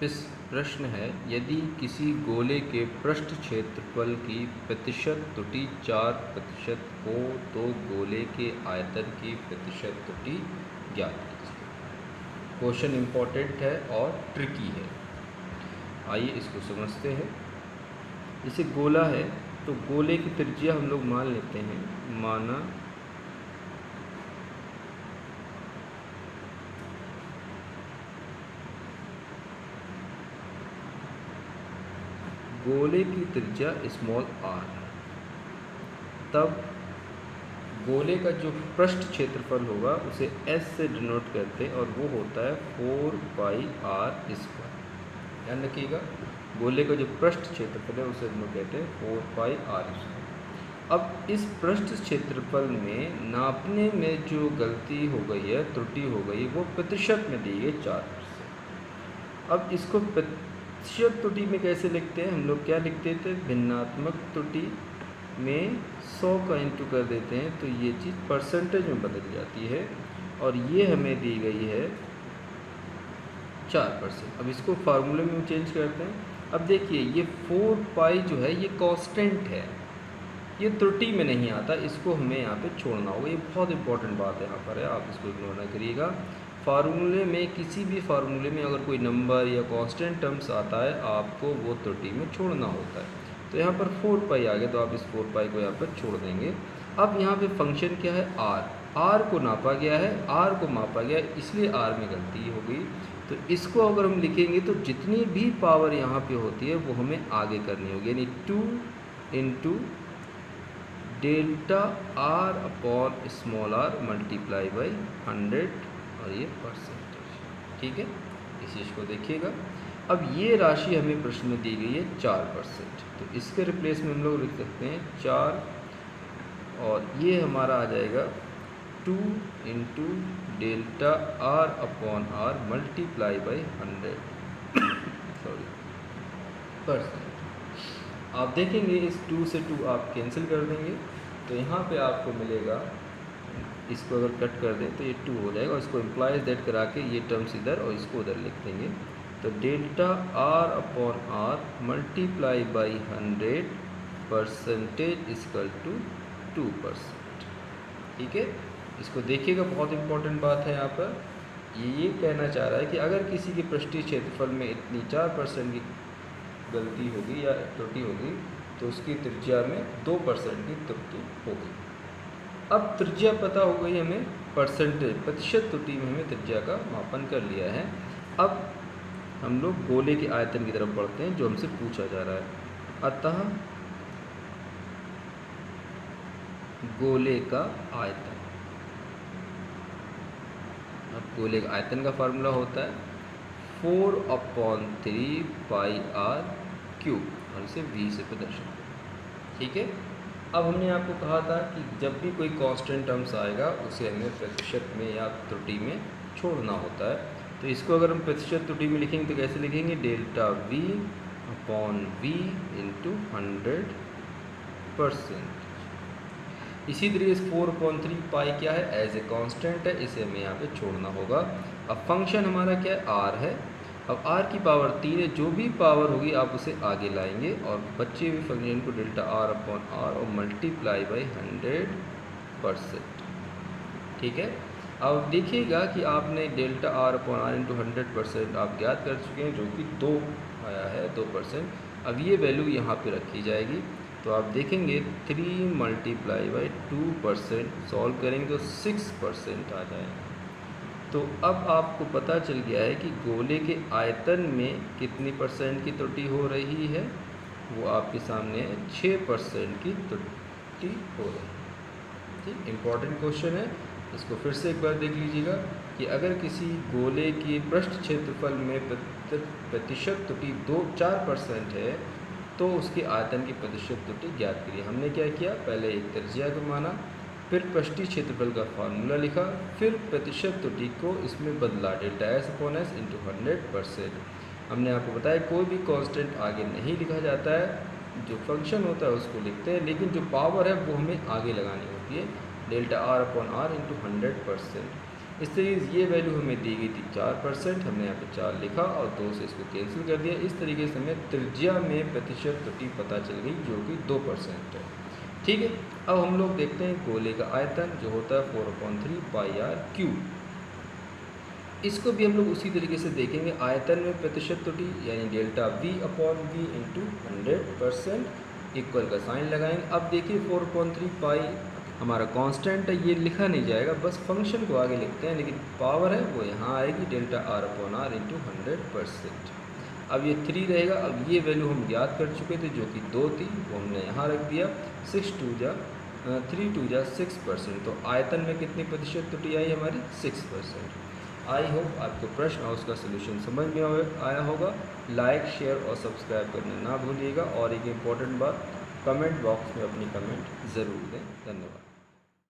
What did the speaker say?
इस प्रश्न है, यदि किसी गोले के पृष्ठ क्षेत्रफल की प्रतिशत त्रुटि 4% हो तो गोले के आयतन की प्रतिशत त्रुटि ज्ञात कीजिए। क्वेश्चन इम्पोर्टेंट है और ट्रिकी है। आइए इसको समझते हैं। जैसे गोला है तो गोले की त्रिज्या हम लोग मान लेते हैं, माना गोले की त्रिज्या स्मॉल r, तब गोले का जो पृष्ठ क्षेत्रफल होगा उसे s से डिनोट करते हैं और वो होता है 4πr²। ध्यान रखिएगा, गोले का जो पृष्ठ क्षेत्रफल है उसे हम लोग कहते हैं 4πr²। अब इस पृष्ठ क्षेत्रफल में नापने में जो गलती हो गई है, त्रुटि हो गई, वो प्रतिशत में दी गई 4%। अब इसको प्रतिशत त्रुटि में कैसे लिखते हैं? हम लोग क्या लिखते थे, भिन्नात्मक त्रुटि में 100 का इंटू कर देते हैं तो ये चीज़ परसेंटेज में बदल जाती है और ये हमें दी गई है 4%। अब इसको फार्मूले में चेंज करते हैं। अब देखिए ये 4π जो है ये कांस्टेंट है, ये त्रुटि में नहीं आता, इसको हमें यहाँ पे छोड़ना होगा। ये बहुत इंपॉर्टेंट बात है यहाँ पर है, आप इसको इग्नोर ना करिएगा। फार्मूले में, किसी भी फार्मूले में अगर कोई नंबर या कांस्टेंट टर्म्स आता है आपको वो त्रुटि में छोड़ना होता है। तो यहाँ पर 4π आ गया तो आप इस 4π को यहाँ पर छोड़ देंगे। अब यहाँ पे फंक्शन क्या है, r को नापा गया है, r को मापा गया है, इसलिए r में गलती हो गई। तो इसको अगर हम लिखेंगे तो जितनी भी पावर यहाँ पे होती है वो हमें आगे करनी होगी, यानी 2 into delta r/r multiply by 100 और ये परसेंटेज। ठीक है, इस चीज़ को देखिएगा। अब ये राशि हमें प्रश्न में दी गई है 4%, तो इसके रिप्लेस में हम लोग लिख सकते हैं 4 और ये हमारा आ जाएगा 2 into delta r/r multiply by 100 sorry percent. आप देखेंगे इस 2 से 2 आप कैंसिल कर देंगे तो यहाँ पे आपको मिलेगा, इसको अगर कट कर दें तो ये 2 हो जाएगा और इसको इम्प्लाइज दैट करा के ये टर्म्स इधर और इसको उधर लिख देंगे। तो delta r/r multiply by 100 percentage equal to 2%। ठीक है, इसको देखिएगा, बहुत इंपॉर्टेंट बात है यहाँ पर। ये कहना चाह रहा है कि अगर किसी के पृष्ठीय क्षेत्रफल में इतनी 4% की गलती होगी या त्रुटि होगी तो उसकी त्रिज्या में 2% की त्रुटि होगी। अब त्रिज्या पता हो गई हमें, परसेंटेज प्रतिशत त्रुटि में हमें त्रिज्या का मापन कर लिया है। अब हम लोग गोले के आयतन की तरफ बढ़ते हैं जो हमसे पूछा जा रहा है। अतः गोले का आयतन, अब गोले का आयतन का फार्मूला होता है 4/3πr³ और इसे v से प्रदर्शित करें। ठीक है, अब हमने आपको कहा था कि जब भी कोई कांस्टेंट टर्म्स आएगा उसे हमें प्रतिशत में या त्रुटि में छोड़ना होता है। तो इसको अगर हम प्रतिशत त्रुटि में लिखेंगे तो कैसे लिखेंगे, डेल्टा v/v इंटू 100%। इसी तरीके से 4/3π क्या है, एज ए कांस्टेंट है, इसे हमें यहाँ पे छोड़ना होगा। अब फंक्शन हमारा क्या है, r है। अब r की पावर 3 है, जो भी पावर होगी आप उसे आगे लाएंगे और बचे हुए फंक्शन को डेल्टा r/r और मल्टीप्लाई बाई 100%। ठीक है, अब देखिएगा कि आपने डेल्टा r/r इंटू 100% आप ज्ञात कर चुके हैं जो कि 2 आया है, 2%। अब ये वैल्यू यहाँ पे रखी जाएगी तो आप देखेंगे 3 मल्टीप्लाई बाई 2% सॉल्व करेंगे तो 6% आ जाएगा। तो अब आपको पता चल गया है कि गोले के आयतन में कितनी परसेंट की त्रुटि हो रही है, वो आपके सामने है, 6% की त्रुटि हो रही है। ठीक, इम्पॉर्टेंट क्वेश्चन है, इसको फिर से एक बार देख लीजिएगा कि अगर किसी गोले के पृष्ठ क्षेत्रफल में प्रतिशत त्रुटि 4% है तो उसके आयतन की प्रतिशत त्रुटि ज्ञात करिए। हमने क्या किया, पहले एक त्रिज्या को माना, फिर पृष्ठीय क्षेत्रफल का फार्मूला लिखा, फिर प्रतिशत त्रुटि को इसमें बदला, डेल्टा s/s इंटू 100%। हमने आपको बताया कोई भी कांस्टेंट आगे नहीं लिखा जाता है, जो फंक्शन होता है उसको लिखते हैं, लेकिन जो पावर है वो हमें आगे लगानी होती है, डेल्टा r/r इंटू 100%। इस तरीके से ये वैल्यू हमें दी गई थी 4%, हमने यहाँ पे 4 लिखा और 2 से इसको कैंसिल कर दिया। इस तरीके से हमें त्रिज्या में प्रतिशत त्रुटि पता चल गई जो कि 2% है। ठीक है, अब हम लोग देखते हैं गोले का आयतन जो होता है 4/3 पाई आर क्यूब। इसको भी हम लोग उसी तरीके से देखेंगे, आयतन में प्रतिशत त्रुटि यानी डेल्टा V/V इंटू 100% इक्वल का साइन लगाएंगे। अब देखिए 4/3 पाई हमारा कांस्टेंट है, ये लिखा नहीं जाएगा, बस फंक्शन को आगे लिखते हैं, लेकिन पावर है वो यहाँ आएगी डेल्टा R/R इंटू 100%। अब ये 3 रहेगा। अब ये वैल्यू हम याद कर चुके थे जो कि 2 थी, वो हमने यहाँ रख दिया। 3 2 जा 6%, तो आयतन में कितनी प्रतिशत त्रुटि आई हमारी 6%। आई होप आपको प्रश्न और उसका सलूशन समझ में आया होगा। लाइक, शेयर और सब्सक्राइब करना ना भूलिएगा। और एक इम्पॉर्टेंट बात, कमेंट बॉक्स में अपनी कमेंट ज़रूर दें। धन्यवाद।